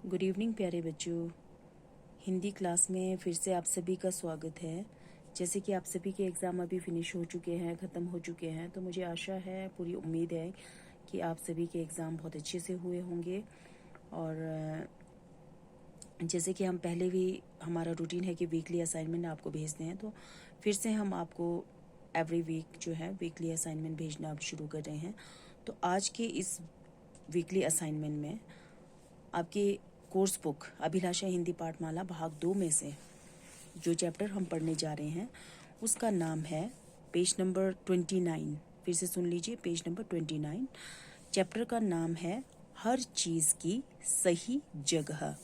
Good evening प्यारे बच्चों। Hindi class में फिर से आप सभी का स्वागत है। जैसे कि आप सभी के एग्ज़ाम अभी फिनिश हो चुके हैं, ख़त्म हो चुके हैं, तो मुझे आशा है, पूरी उम्मीद है कि आप सभी के एग्ज़ाम बहुत अच्छे से हुए होंगे। और जैसे कि हम पहले भी हमारा रूटीन है कि वीकली असाइनमेंट आपको भेजते हैं, तो फिर से हम आपको एवरी वीक जो है वीकली असाइनमेंट भेजना अब शुरू कर रहे हैं। तो आज के इस वीकली असाइनमेंट में आपकी कोर्स बुक अभिलाषा हिंदी पाठमाला भाग 2 में से जो चैप्टर हम पढ़ने जा रहे हैं उसका नाम है पेज नंबर 29। फिर से सुन लीजिए, पेज नंबर 29। चैप्टर का नाम है हर चीज़ की सही जगह।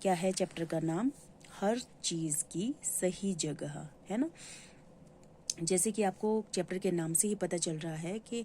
क्या है चैप्टर का नाम? हर चीज़ की सही जगह, है ना। जैसे कि आपको चैप्टर के नाम से ही पता चल रहा है कि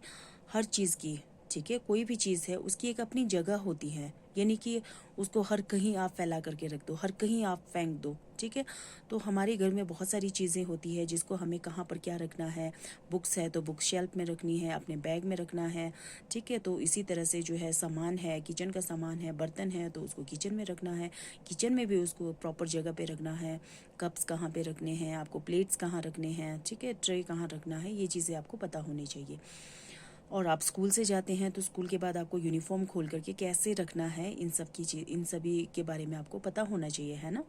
हर चीज़ की, ठीक है, कोई भी चीज़ है उसकी एक अपनी जगह होती है, यानी कि उसको हर कहीं आप फैला करके रख दो, हर कहीं आप फेंक दो, ठीक है। तो हमारे घर में बहुत सारी चीज़ें होती है जिसको हमें कहाँ पर क्या रखना है। बुक्स है तो बुक शेल्फ में रखनी है, अपने बैग में रखना है, ठीक है। तो इसी तरह से जो है सामान है, किचन का सामान है, बर्तन है तो उसको किचन में रखना है, किचन में भी उसको प्रॉपर जगह पे रखना है। कप्स कहाँ पे रखने हैं, आपको प्लेट्स कहाँ रखने हैं, ठीक है, ट्रे कहाँ रखना है, ये चीज़ें आपको पता होनी चाहिए। और आप स्कूल से जाते हैं तो स्कूल के बाद आपको यूनिफॉर्म खोल करके कैसे रखना है, इन सब की चीज़, इन सभी के बारे में आपको पता होना चाहिए, है ना।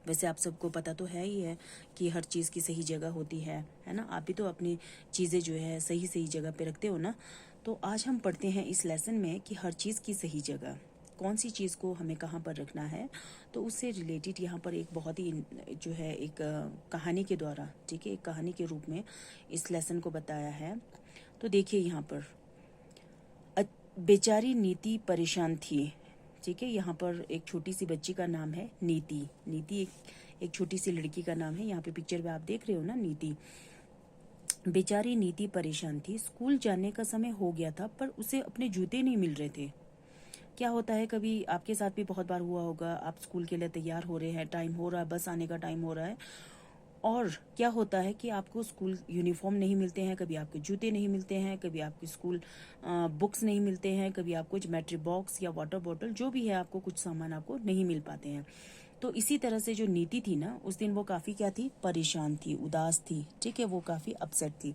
वैसे आप सबको पता तो है ही है कि हर चीज़ की सही जगह होती है ना। आप भी तो अपनी चीज़ें जो है सही सही जगह पे रखते हो ना। तो आज हम पढ़ते हैं इस लेसन में कि हर चीज़ की सही जगह, कौन सी चीज़ को हमें कहाँ पर रखना है। तो उससे रिलेटेड यहाँ पर एक बहुत ही जो है एक कहानी के द्वारा, ठीक है, एक कहानी के रूप में इस लेसन को बताया है। तो देखिए यहाँ पर बेचारी नीति परेशान थी, ठीक है। यहाँ पर एक छोटी सी बच्ची का नाम है नीति। नीति एक छोटी सी लड़की का नाम है। यहाँ पे पिक्चर में आप देख रहे हो ना, नीति। बेचारी नीति परेशान थी। स्कूल जाने का समय हो गया था पर उसे अपने जूते नहीं मिल रहे थे। क्या होता है, कभी आपके साथ भी बहुत बार हुआ होगा, आप स्कूल के लिए तैयार हो रहे हैं, टाइम हो रहा है, बस आने का टाइम हो रहा है, और क्या होता है कि आपको स्कूल यूनिफॉर्म नहीं मिलते हैं, कभी आपको जूते नहीं मिलते हैं, कभी आपके स्कूल बुक्स नहीं मिलते हैं, कभी आपको ज्योमेट्री बॉक्स या वाटर बॉटल जो भी है, आपको कुछ सामान आपको नहीं मिल पाते हैं। तो इसी तरह से जो नीति थी ना, उस दिन वो काफ़ी क्या थी, परेशान थी, उदास थी, ठीक है, वो काफ़ी अपसेट थी।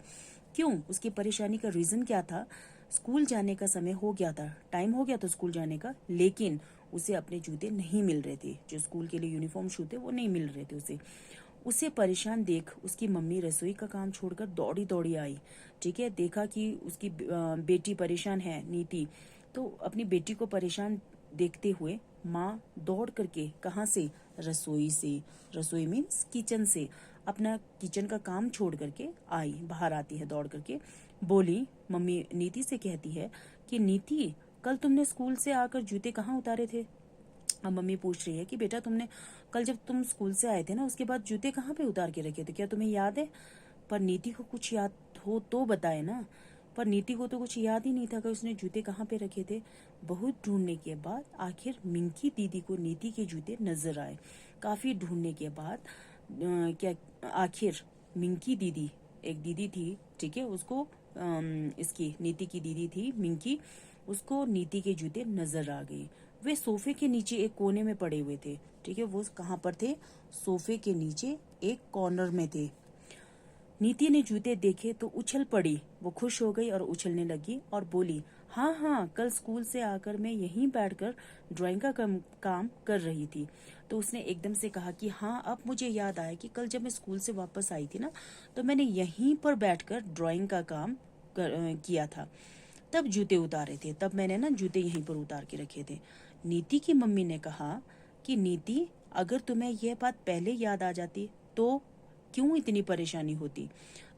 क्यों? उसकी परेशानी का रीज़न क्या था? स्कूल जाने का समय हो गया था, टाइम हो गया था स्कूल जाने का, लेकिन उसे अपने जूते नहीं मिल रहे थे, जो स्कूल के लिए यूनिफॉर्म शू थे वो नहीं मिल रहे थे उसे। उसे परेशान देख उसकी मम्मी रसोई का काम छोड़कर दौड़ी दौड़ी आई, ठीक है। देखा कि उसकी बेटी परेशान है, नीति। तो अपनी बेटी को परेशान देखते हुए माँ दौड़ करके, कहाँ से, रसोई से, रसोई मीन्स किचन से, अपना किचन का काम छोड़ करके आई, बाहर आती है दौड़ करके। बोली, मम्मी नीति से कहती है कि नीति, कल तुमने स्कूल से आकर जूते कहाँ उतारे थे? अब मम्मी पूछ रही है कि बेटा तुमने कल जब तुम स्कूल से आए थे ना, उसके बाद जूते कहाँ पे उतार के रखे थे, क्या तुम्हें याद है? पर नीति को कुछ याद हो तो बताए ना। पर नीति को तो कुछ याद ही नहीं था कि उसने जूते कहाँ पे रखे थे। बहुत ढूंढने के बाद आखिर मिंकी दीदी को नीति के जूते नजर आए। काफी ढूंढने के बाद क्या आखिर मिंकी दीदी, एक दीदी थी, ठीक है, उसको इसकी नीति की दीदी थी मिंकी, उसको नीति के जूते नजर आ गए। वे सोफे के नीचे एक कोने में पड़े हुए थे, ठीक है। वो कहाँ पर थे? सोफे के नीचे एक कॉर्नर में थे। नीति ने जूते देखे तो उछल पड़ी। वो खुश हो गई और उछलने लगी और बोली, हाँ हाँ, कल स्कूल से आकर मैं यहीं बैठकर ड्राइंग का काम कर रही थी। तो उसने एकदम से कहा कि हाँ, अब मुझे याद आया कि कल जब मैं स्कूल से वापस आई थी ना, तो मैंने यहीं पर बैठकर ड्राइंग का काम किया था। तब जूते उतारे थे, तब मैंने ना जूते यहीं पर उतार के रखे थे। नीति की मम्मी ने कहा कि नीति, अगर तुम्हें यह बात पहले याद आ जाती तो क्यों इतनी परेशानी होती?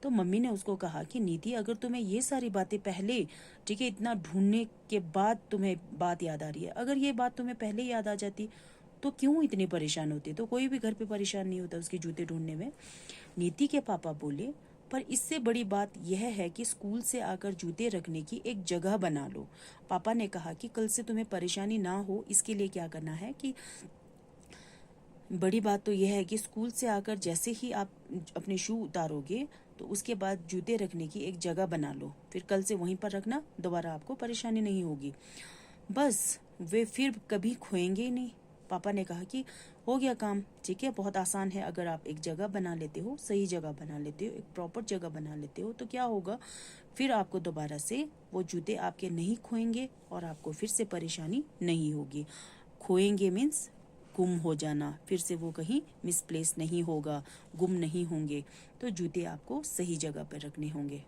तो मम्मी ने उसको कहा कि नीति, अगर तुम्हें ये सारी बातें पहले, ठीक है, इतना ढूंढने के बाद तुम्हें बात याद आ रही है, अगर ये बात तुम्हें पहले याद आ जाती तो क्यों इतनी परेशान होती? तो कोई भी घर पे परेशान नहीं होता उसके जूते ढूंढने में। नीति के पापा बोले, पर इससे बड़ी बात यह है कि स्कूल से आकर जूते रखने की एक जगह बना लो। पापा ने कहा कि कल से तुम्हें परेशानी ना हो, इसके लिए क्या करना है कि बड़ी बात तो यह है कि स्कूल से आकर जैसे ही आप अपने शू उतारोगे तो उसके बाद जूते रखने की एक जगह बना लो, फिर कल से वहीं पर रखना, दोबारा आपको परेशानी नहीं होगी। बस वे फिर कभी खोएंगे ही नहीं। पापा ने कहा कि हो गया काम, ठीक है, बहुत आसान है। अगर आप एक जगह बना लेते हो, सही जगह बना लेते हो, एक प्रॉपर जगह बना लेते हो, तो क्या होगा, फिर आपको दोबारा से वो जूते आपके नहीं खोएंगे और आपको फिर से परेशानी नहीं होगी। खोएंगे मीन्स गुम हो जाना, फिर से वो कहीं मिसप्लेस नहीं होगा, गुम नहीं होंगे। तो जूते आपको सही जगह पर रखने होंगे।